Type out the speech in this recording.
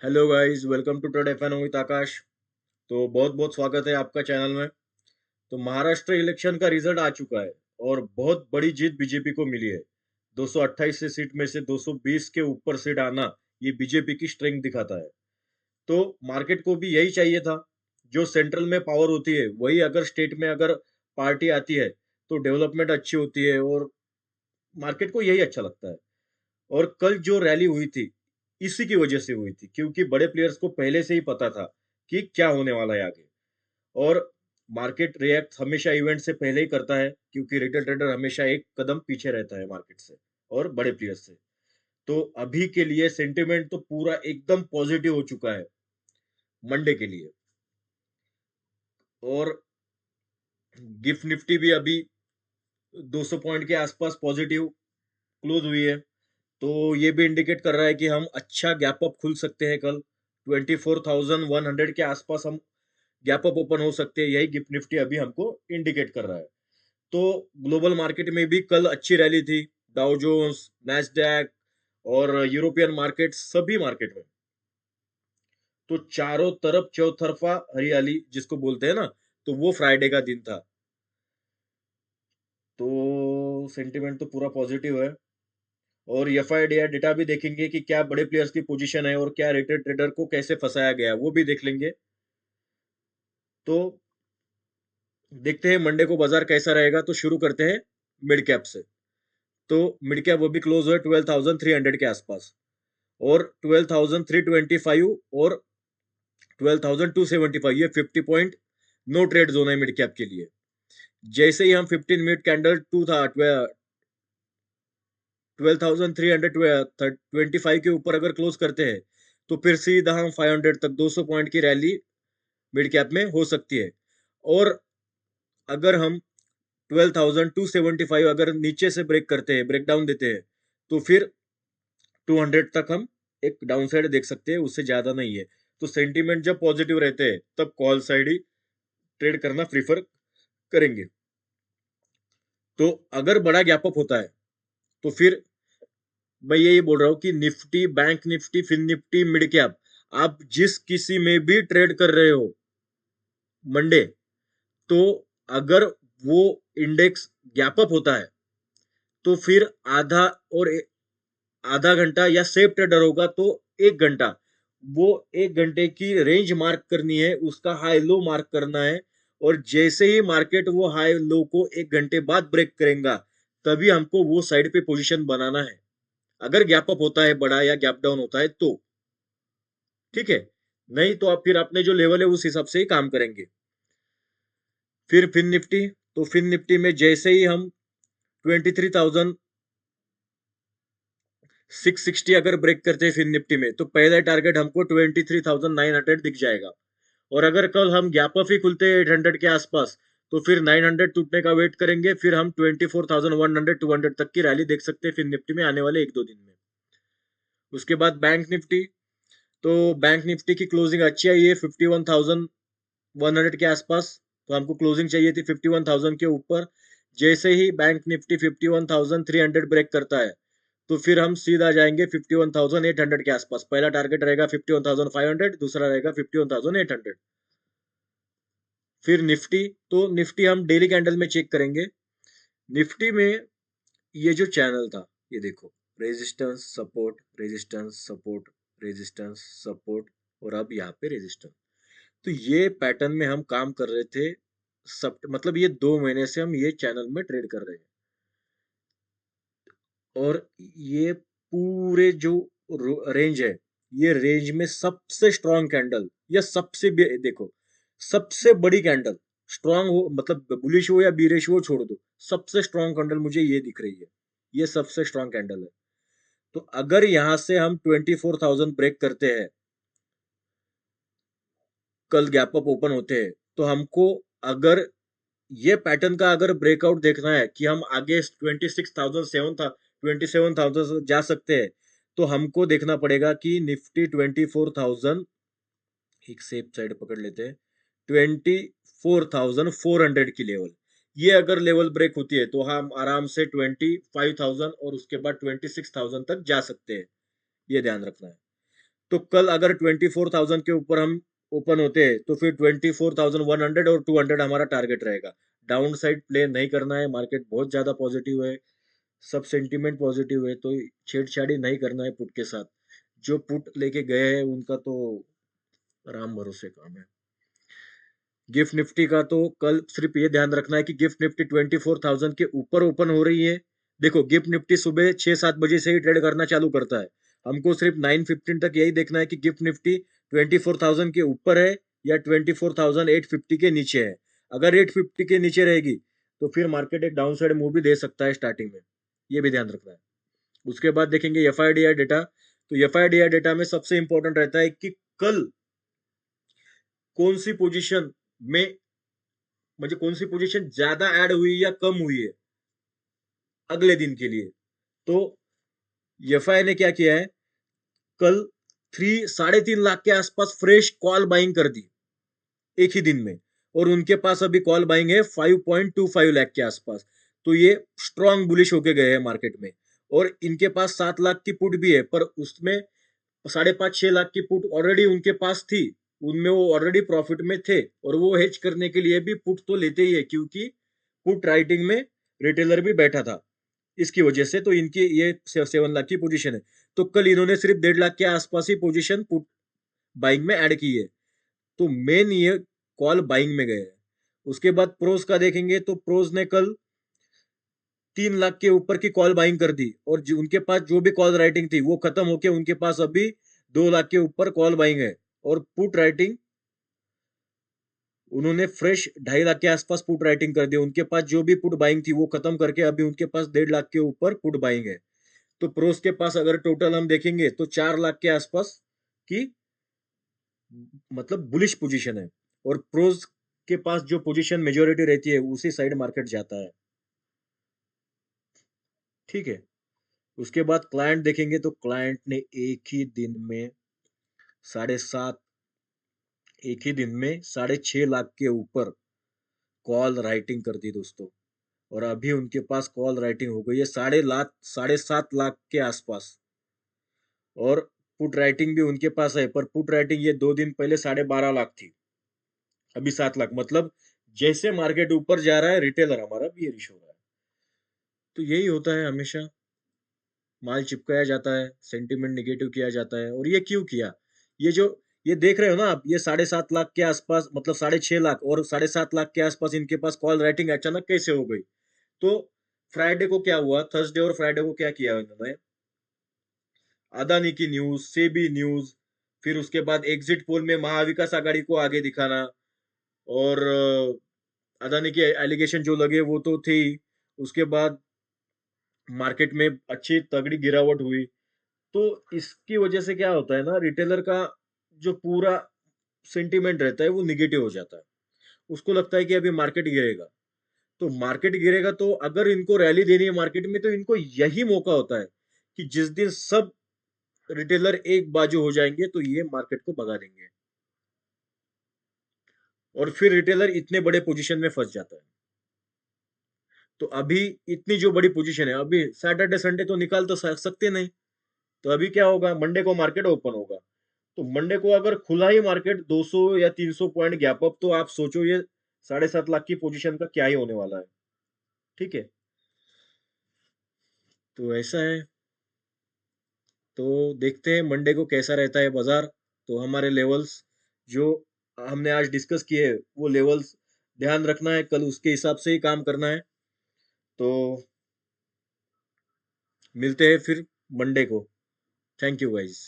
Hello guys, welcome to trade FN with Akash. तो बहुत बहुत स्वागत है आपका चैनल में। तो महाराष्ट्र इलेक्शन का रिजल्ट आ चुका है और बहुत बड़ी जीत बीजेपी को मिली है। 228 से सीट में से 220 के ऊपर सीट आना ये बीजेपी की स्ट्रेंथ दिखाता है। तो मार्केट को भी यही चाहिए था। जो सेंट्रल में पावर होती है वही अगर स्टेट में अगर पार्टी आती है तो डेवलपमेंट अच्छी होती है और मार्केट को यही अच्छा लगता है। और कल जो रैली हुई थी इसी की वजह से हुई थी, क्योंकि बड़े प्लेयर्स को पहले से ही पता था कि क्या होने वाला है आगे। और मार्केट रिएक्ट हमेशा इवेंट से पहले ही करता है, क्योंकि रिटेल ट्रेडर हमेशा एक कदम पीछे रहता है मार्केट से और बड़े प्लेयर्स से। तो अभी के लिए सेंटिमेंट तो पूरा एकदम पॉजिटिव हो चुका है मंडे के लिए। और गिफ्ट निफ्टी भी अभी 200 पॉइंट के आसपास पॉजिटिव क्लोज हुई है। तो ये भी इंडिकेट कर रहा है कि हम अच्छा गैप अप खुल सकते हैं कल। 24,100 के आसपास हम गैप अप ओपन हो सकते हैं, यही गिफ्ट निफ्टी अभी हमको इंडिकेट कर रहा है। तो ग्लोबल मार्केट में भी कल अच्छी रैली थी। डाउ जोन्स, नैस्डैक और यूरोपियन मार्केट, सभी मार्केट में तो चारों तरफ चौतरफा हरियाली जिसको बोलते हैं ना, तो वो फ्राइडे का दिन था। तो सेंटिमेंट तो पूरा पॉजिटिव है। और एफआईडीआर डेटा भी देखेंगे कि क्या बड़े प्लेयर्स की पोजीशन है और क्या रिटेल ट्रेडर को कैसे फंसाया गया, वो भी देख लेंगे। तो देखते हैं मंडे को बाजार कैसा रहेगा। तो शुरू करते हैं मिड कैप से। तो मिड कैप वो भी क्लोज हुआ 12,300 के आसपास, और 12,325 और 12,275, ये 50 पॉइंट नो ट्रेड जोन है मिड कैप के लिए। जैसे ही हम 15 मिनट कैंडल 12,325 के ऊपर अगर क्लोज करते हैं तो फिर सीधा हम 500 तक 200 पॉइंट की रैली मिड कैप में हो सकती है। और अगर हम 12,275 अगर नीचे से ब्रेक करते हैं, ब्रेक डाउन देते हैं, तो फिर 200 तक हम एक डाउन साइड देख सकते हैं, उससे ज्यादा नहीं है। तो सेंटीमेंट जब पॉजिटिव रहते हैं तब कॉल साइड ही ट्रेड करना प्रीफर करेंगे। तो अगर बड़ा गैप अप होता है तो फिर मैं यही बोल रहा हूँ कि Nifty, bank Nifty, fin Nifty, mid cap, आप जिस किसी में भी ट्रेड कर रहे हो मंडे, तो अगर वो इंडेक्स गैप अप होता है तो फिर आधा और आधा घंटा या सेफ ट्रेडर होगा तो 1 घंटा, वो 1 घंटे की रेंज मार्क करनी है, उसका हाई लो मार्क करना है। और जैसे ही मार्केट वो हाई लो को 1 घंटे बाद ब्रेक करेगा तभी हमको वो साइड पे पोजीशन बनाना है। अगर गैप अप होता है बड़ा या गैप डाउन होता है तो ठीक है, नहीं तो आप फिर अपने जो लेवल है उस हिसाब से ही काम करेंगे। फिर फिन निफ्टी, तो फिन निफ्टी में जैसे ही हम 23,660 अगर ब्रेक करते हैं फिन निफ्टी में, तो पहला टारगेट हमको 23,900 दिख जाएगा। और अगर कल हम गैप अप ही खुलते हैं 800 के आसपास, तो फिर 900 टूटने का वेट करेंगे, फिर हम 24,100 200 तक की रैली देख सकते हैं फिन निफ्टी में आने वाले 1-2 दिन में। उसके बाद बैंक निफ्टी, तो बैंक निफ्टी की क्लोजिंग अच्छी आई है 51,100 के आसपास। तो हमको क्लोजिंग चाहिए थी 51,000 के ऊपर। जैसे ही बैंक निफ्टी 51,300 ब्रेक करता है तो फिर हम सीधा जाएंगे 51,800 के आसपास। पहला टारगेट रहेगा 51,500, दूसरा रहेगा 51,800। फिर निफ्टी, तो निफ्टी हम डेली कैंडल में चेक करेंगे। निफ्टी में ये जो चैनल था, ये देखो, resistance support resistance support resistance support, और अब यहाँ पे रेजिस्टेंस। तो ये पैटर्न में हम काम कर रहे थे सब, मतलब ये 2 महीने से हम ये चैनल में ट्रेड कर रहे हैं। और ये पूरे जो रेंज है, ये रेंज में सबसे स्ट्रॉन्ग कैंडल या देखो, सबसे बड़ी कैंडल, स्ट्रॉन्ग हो मतलब बुलिश हो या बीरिश हो छोड़ दो, सबसे स्ट्रॉन्ग कैंडल मुझे ये दिख रही है। ये सबसे स्ट्रॉन्ग कैंडल है। तो अगर यहां से हम 24,000 ब्रेक करते हैं, कल गैप अप ओपन होते हैं, तो हमको अगर ये पैटर्न का अगर ब्रेकआउट देखना है कि हम आगे 26,007 था 27,000 जा सकते हैं, तो हमको देखना पड़ेगा कि निफ्टी 24,000, एक सेफ साइड पकड़ लेते हैं, 24,400 की लेवल, ये अगर लेवल ब्रेक होती है तो हम आराम से 25,000 और उसके बाद 26,000 तक जा सकते हैं। ये ध्यान रखना है। तो कल अगर 24,000 के ऊपर हम ओपन होते हैं तो फिर 24,100 और 200 हमारा टारगेट रहेगा। डाउन साइड प्ले नहीं करना है, मार्केट बहुत ज्यादा पॉजिटिव है, सब सेंटीमेंट पॉजिटिव है, तो छेड़छाड़ी नहीं करना है पुट के साथ। जो पुट लेके गए हैं उनका तो राम भरोसे काम है। गिफ्ट निफ्टी का तो कल सिर्फ ये ध्यान रखना है कि गिफ्ट निफ्टी 24,000 के ऊपर ओपन हो रही है। देखो गिफ्ट निफ्टी सुबह 6-7 बजे से ही ट्रेड करना चालू करता है। हमको सिर्फ 9:15 तक यही देखना है कि गिफ्ट निफ्टी 24,000 के ऊपर है या 24,850 के नीचे है। अगर 850 के नीचे रहेगी तो फिर मार्केट एक डाउन साइड मूव भी दे सकता है स्टार्टिंग में, ये भी ध्यान रखना है। उसके बाद देखेंगे एफआईडीआई डेटा। तो एफआईडीआई डेटा में सबसे इंपॉर्टेंट रहता है कि कल कौन सी पोजीशन में, म्हणजे कौन सी पोजीशन ज्यादा ऐड हुई या कम हुई है अगले दिन के लिए। तो एफआई ने क्या किया है, कल 3-3.5 लाख के आसपास फ्रेश कॉल बाइंग कर दी एक ही दिन में, और उनके पास अभी कॉल बाइंग है 5.25 लाख के आसपास। तो ये स्ट्रॉन्ग बुलिश होके गए हैं मार्केट में। और इनके पास 7 लाख की पुट भी है, पर उसमें 5.5-6 लाख की पुट ऑलरेडी उनके पास थी, उनमें वो ऑलरेडी प्रॉफिट में थे, और वो हेज करने के लिए भी पुट तो लेते ही है, क्योंकि पुट राइटिंग में रिटेलर भी बैठा था इसकी वजह से। तो इनकी ये 7 लाख की पोजीशन है। तो कल इन्होंने सिर्फ 1.5 लाख के आसपास ही पोजीशन पुट बाइंग में ऐड की है। तो मेन ये कॉल बाइंग में गए हैं। उसके बाद प्रोज का देखेंगे तो प्रोज ने कल 3 लाख के ऊपर की कॉल बाइंग कर दी, और उनके पास जो भी कॉल राइटिंग थी वो खत्म होके उनके पास अभी 2 लाख के ऊपर कॉल बाइंग है। और पुट राइटिंग उन्होंने फ्रेश 2.5 लाख के आसपास पुट राइटिंग कर दी। उनके पास जो भी पुट बाइंग थी वो खत्म करके अभी उनके पास 1.5 लाख के ऊपर पुट बाइंग है। तो प्रोस के पास अगर टोटल हम देखेंगे तो 4 लाख के आसपास की मतलब बुलिश पोजीशन है। और प्रोस के पास जो पोजीशन मेजोरिटी रहती है उसी साइड मार्केट जाता है। ठीक है। उसके बाद क्लाइंट देखेंगे तो क्लाइंट ने साढ़े सात एक ही दिन में 6.5 लाख के ऊपर कॉल राइटिंग कर दी दोस्तों। और अभी उनके पास कॉल राइटिंग हो गई है 7.5 लाख के आसपास। और पुट राइटिंग भी उनके पास है, पर पुट राइटिंग ये 2 दिन पहले 12.5 लाख थी, अभी 7 लाख। मतलब जैसे मार्केट ऊपर जा रहा है रिटेलर हमारा बियरिश हो रहा है। तो यही होता है हमेशा, माल चिपकाया जाता है, सेंटीमेंट निगेटिव किया जाता है। और ये क्यों किया, ये जो ये देख रहे हो ना आप, ये 7.5 लाख के आसपास, मतलब 6.5 लाख और 7.5 लाख के आसपास इनके पास कॉल राइटिंग अचानक कैसे हो गई। तो फ्राइडे को क्या हुआ, थर्सडे और फ्राइडे को क्या किया इन्होंने, अदानी की न्यूज, सेबी न्यूज, फिर उसके बाद एग्जिट पोल में महाविकास आघाड़ी को आगे दिखाना, और अदानी के एलिगेशन जो लगे वो तो थे ही। उसके बाद मार्केट में अच्छी तगड़ी गिरावट हुई। तो इसकी वजह से क्या होता है ना, रिटेलर का जो पूरा सेंटीमेंट रहता है वो निगेटिव हो जाता है। उसको लगता है कि अभी मार्केट गिरेगा। तो मार्केट गिरेगा तो अगर इनको रैली देनी है मार्केट में, तो इनको यही मौका होता है कि जिस दिन सब रिटेलर एक बाजू हो जाएंगे तो ये मार्केट को भगा देंगे, और फिर रिटेलर इतने बड़े पोजीशन में फंस जाता है। तो अभी इतनी जो बड़ी पोजीशन है, अभी सैटरडे संडे तो निकाल तो सकते नहीं। तो अभी क्या होगा, मंडे को मार्केट ओपन होगा। तो मंडे को अगर खुला ही मार्केट 200 या 300 पॉइंट गैप अप, तो आप सोचो ये 7.5 लाख की पोजीशन का क्या ही होने वाला है। ठीक है। तो ऐसा है। तो देखते हैं मंडे को कैसा रहता है बाजार। तो हमारे लेवल्स जो हमने आज डिस्कस किए वो लेवल्स ध्यान रखना है, कल उसके हिसाब से ही काम करना है। तो मिलते हैं फिर मंडे को। Thank you guys.